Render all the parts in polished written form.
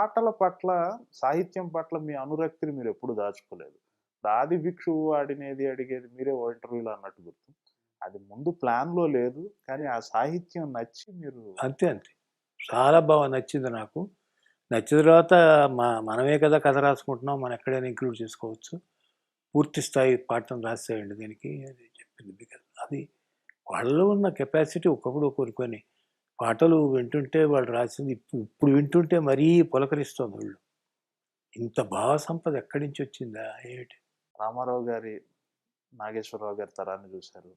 పాటల పట్ల, సాహిత్యం పట్ల మీ అనురక్తిని మీరెప్పుడు దాచుకోలేదు. ఆది భిక్షువు ఆడినేది అడిగేది మీరే ఓ ఇంటర్వ్యూలో అన్నట్టు గుర్తు. అది ముందు ప్లాన్‌లో లేదు. కానీ ఆ సాహిత్యం నచ్చి మీరు అంతే అంతే. చాలా బాగా నచ్చింది నాకు. నచ్చిన తర్వాత మనమే కదా కథ రాసుకుంటున్నాం. మనం ఎక్కడైనా ఇంక్లూడ్ చేసుకోవచ్చు. పూర్తి స్థాయి పాఠం రాసేయండి దీనికి అని చెప్పింది. బికాజ్ అది వాళ్ళలో ఉన్న కెపాసిటీ ఒకప్పుడు కొన్ని పాటలు వింటుంటే వాళ్ళు రాసింది ఇప్పుడు వింటుంటే మరీ పులకరిస్తోంది ఒళ్ళు. ఇంత భావ సంపద ఎక్కడి నుంచి వచ్చిందా ఏమిటి? రామారావు గారి, నాగేశ్వరరావు గారి తరాన్ని చూశారు.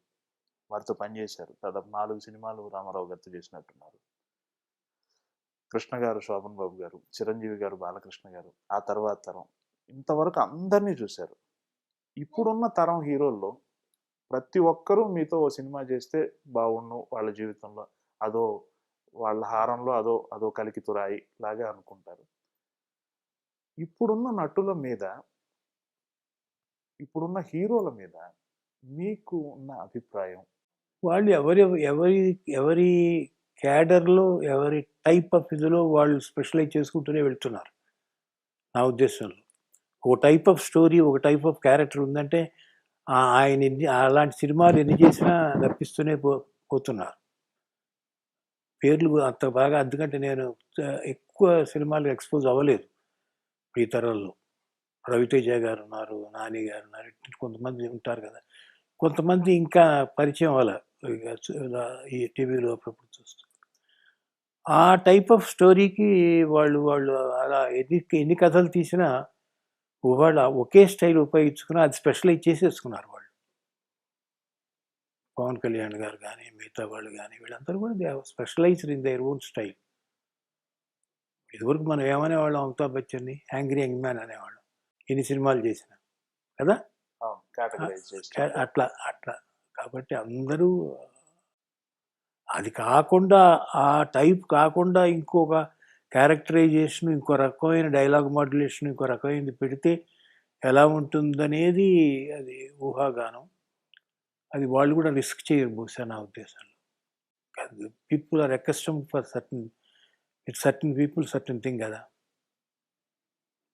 వారితో పనిచేశారు. దాదాపు 4 సినిమాలు రామారావు గారితో చేసినట్టున్నారు. కృష్ణ గారు, శోభన్ బాబు గారు, చిరంజీవి గారు, బాలకృష్ణ గారు, ఆ తర్వాత తరం. ఇంతవరకు అందరినీ చూశారు. ఇప్పుడున్న తరం హీరోల్లో ప్రతి ఒక్కరూ మీతో ఓ సినిమా చేస్తే బాగుండు వాళ్ళ జీవితంలో. అదో వాళ్ళ హారంలో అదో అదో కలికితురాయి లాగా అనుకుంటారు. ఇప్పుడున్న నటుల మీద, ఇప్పుడున్న హీరోల మీద మీకు ఉన్న అభిప్రాయం? వాళ్ళు ఎవరి ఎవరి క్యాడర్లో ఎవరి టైప్ ఆఫ్ ఇదిలో వాళ్ళు స్పెషలైజ్ చేసుకుంటూనే వెళ్తున్నారు నా ఉద్దేశంలో. ఒక టైప్ ఆఫ్ స్టోరీ, ఒక టైప్ ఆఫ్ క్యారెక్టర్ ఉందంటే ఆయన అలాంటి సినిమాలు ఎన్ని చేసినా రప్పిస్తూనే పోతున్నారు. పేర్లు అంత బాగా, ఎందుకంటే నేను ఎక్కువ సినిమాలు ఎక్స్పోజ్ అవ్వలేదు ఈ తరంలో. రవితేజ గారు ఉన్నారు, నాని గారు ఉన్నారు, కొంతమంది ఉంటారు కదా. కొంతమంది ఇంకా పరిచయం అవ్వాలి ఈ టీవీలో అప్పుడప్పుడు చూస్తూ. ఆ టైప్ ఆఫ్ స్టోరీకి వాళ్ళు వాళ్ళు అలా ఎన్ని కథలు తీసినా వాళ్ళు ఒకే స్టైల్ ఉపయోగించుకుని అది స్పెషలైజ్ చేసేసుకున్నారు వాళ్ళు. పవన్ కళ్యాణ్ గారు కానీ, మిగతా వాళ్ళు కానీ, వీళ్ళందరూ కూడా they specialized in their own style. ఇదివరకు మనం ఏమనేవాళ్ళం, అమితాబ్ బచ్చన్ని యాంగ్రీ యంగ్ మ్యాన్ అనేవాళ్ళం ఎన్ని సినిమాలు చేసినా కదా. అట్లా అట్లా కాబట్టి అందరూ అది కాకుండా, ఆ టైప్ కాకుండా ఇంకొక క్యారెక్టరైజేషన్, ఇంకో రకమైన డైలాగ్ మాడ్యులేషన్, ఇంకో రకమైనది పెడితే ఎలా ఉంటుందనేది అది ఊహాగానం. అది వాళ్ళు కూడా రిస్క్ చేయరు బహుశా నా ఉద్దేశంలో. People are accustomed for certain people certain thing కదా.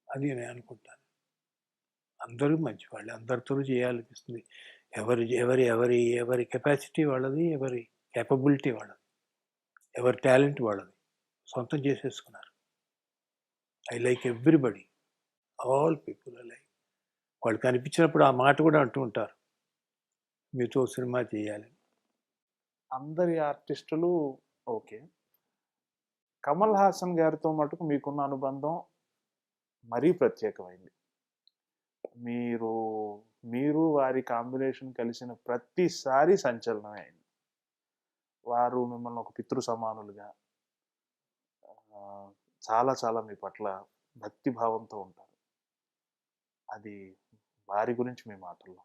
అది నేను అనుకుంటాను. అందరూ మంచివాళ్ళు, అందరితో చేయాలనిపిస్తుంది. ఎవరి ఎవరి ఎవరి ఎవరి కెపాసిటీ వాళ్ళది, ఎవరి కేపబిలిటీ వాళ్ళది, ఎవరి టాలెంట్ వాళ్ళది సొంతం చేసేసుకున్నారు. I like everybody, all people I like. వాళ్ళు కనిపించినప్పుడు ఆ మాట కూడా అంటూ ఉంటారు, మీతో సినిమా చేయాలి. అందరి ఆర్టిస్టులు ఓకే. కమల్ హాసన్ గారితో మటుకు మీకున్న అనుబంధం మరీ ప్రత్యేకమైంది. మీరు మీరు వారి కాంబినేషన్ కలిసిన ప్రతిసారి సంచలనమే అయింది. వారు మిమ్మల్ని ఒక పితృ సమానులుగా, చాలా చాలా మీ పట్ల భక్తి భావంతో ఉంటారు. అది వారి గురించి మీ మాటల్లో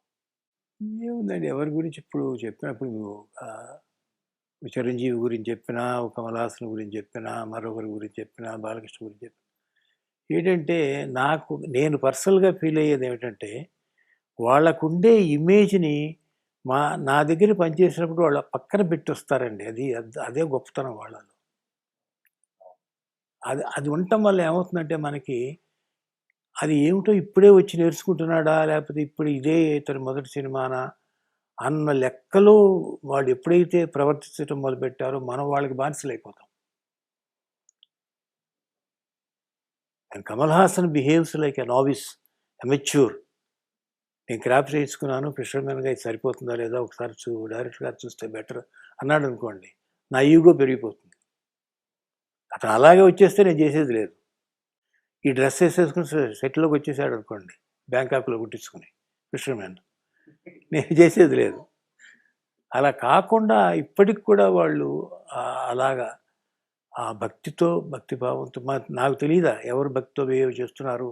ఏముందండి, ఎవరి గురించి ఇప్పుడు చెప్పినప్పుడు చిరంజీవి గురించి చెప్పినా, కమల్ హాసన్ గురించి చెప్పినా, మరొకరి గురించి చెప్పినా, బాలకృష్ణ గురించి చెప్పినా, ఏంటంటే నేను పర్సనల్గా ఫీల్ అయ్యేది ఏమిటంటే, వాళ్ళకుండే ఇమేజ్ని నా దగ్గర పనిచేసినప్పుడు వాళ్ళ పక్కన పెట్టి వస్తారండి. అదే గొప్పతనం వాళ్ళలో. అది ఉండటం వల్ల ఏమవుతుందంటే మనకి అది ఏమిటో ఇప్పుడే వచ్చి నేర్చుకుంటున్నాడా, లేకపోతే ఇప్పుడు ఇదే ఇతని మొదటి సినిమానా అన్న లెక్కలో వాళ్ళు ఎప్పుడైతే ప్రవర్తించడం మొదలుపెట్టారో మనం వాళ్ళకి బానిసలైపోతాం. And Kamal Haasan behaves like a novice, amateur. నేను క్రాప్ చేయించుకున్నాను, ఫిషర్మెన్గా ఇది సరిపోతుందా లేదా ఒకసారి డైరెక్టర్ గారు చూస్తే బెటర్ అన్నాడు అనుకోండి, నా ఈగో పెరిగిపోతుంది. అతను అలాగే వచ్చేస్తే నేను చేసేది లేదు. ఈ డ్రెస్ వేసేసుకుని సెట్లోకి వచ్చేసాడు అనుకోండి, బ్యాంకాక్లో కుట్టించుకుని ఫిషర్మెన్, నేను చేసేది లేదు. అలా కాకుండా ఇప్పటికి కూడా వాళ్ళు అలాగా ఆ భక్తిభావంతో నాకు తెలియదా ఎవరు భక్తితో బిహేవ్ చేస్తున్నారు,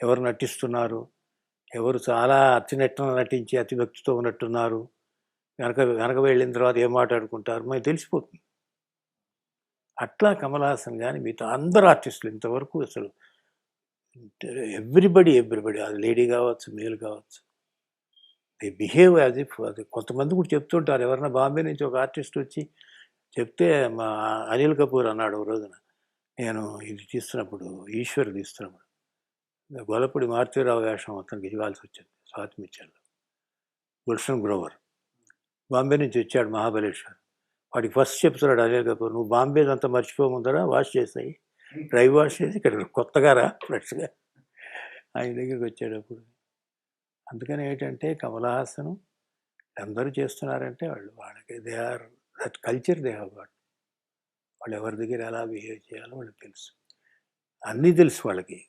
ఎవరు నటిస్తున్నారు, ఎవరు చాలా నటించి అతి భక్తితో ఉన్నట్టున్నారు, వెనక వెళ్ళిన తర్వాత ఏం మాట్లాడుకుంటారు మనకి తెలిసిపోతుంది. అట్లా కమల్ హాసన్ కానీ మిగతా అందరు ఆర్టిస్టులు ఇంతవరకు అసలు ఎవ్రీబడి అది లేడీ కావచ్చు, మేల్ కావచ్చు, దే బిహేవ్ యాజ్ ఇఫ్. అది కొంతమంది కూడా చెప్తుంటారు, ఎవరైనా బాంబే నుంచి ఒక ఆర్టిస్ట్ వచ్చి చెప్తే మా అనిల్ కపూర్ అన్నాడు ఒక రోజున, నేను ఇది తీస్తున్నప్పుడు ఈశ్వర్ తీస్తున్నప్పుడు గొల్లపూడి మారుతీరావు వేషం అతనికి ఇవ్వాల్సి వచ్చింది స్వాతిమిత్యంలో. గుల్షన్ గ్రోవర్ బాంబే నుంచి వచ్చాడు మహాబలేశ్వర్. వాడికి ఫస్ట్ చెప్తున్నాడు అనిల్ కపూర్, నువ్వు బాంబే అంతా మర్చిపోముందరా వాష్ చేసాయి, డ్రై వాష్ చేసి ఇక్కడ కొత్తగా రా ఫ్రెష్గా. ఆయన దగ్గరికి వచ్చేటప్పుడు అందుకని ఏంటంటే కమల్ హాసన్ అందరూ చేస్తున్నారంటే వాళ్ళకి they are that culture they have got. వాళ్ళు ఎవరి దగ్గర ఎలా బిహేవ్ చేయాలో వాళ్ళకి తెలుసు, అన్నీ తెలుసు వాళ్ళకి.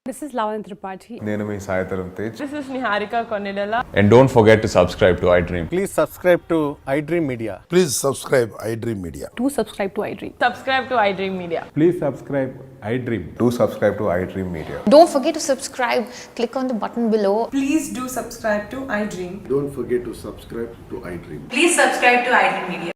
This is Lavan Tripathi. నేను మీ Sai Dharam Tej. This is Niharika Konidala. And don't forget to subscribe to iDream. Please subscribe to iDream Media. Please subscribe iDream Media. Do subscribe to iDream. Subscribe to iDream Media. Please subscribe iDream. Do subscribe to iDream Media. Don't forget to subscribe. Click on the button below. Please do subscribe to iDream. Don't forget to subscribe to iDream. Please subscribe to iDream Media.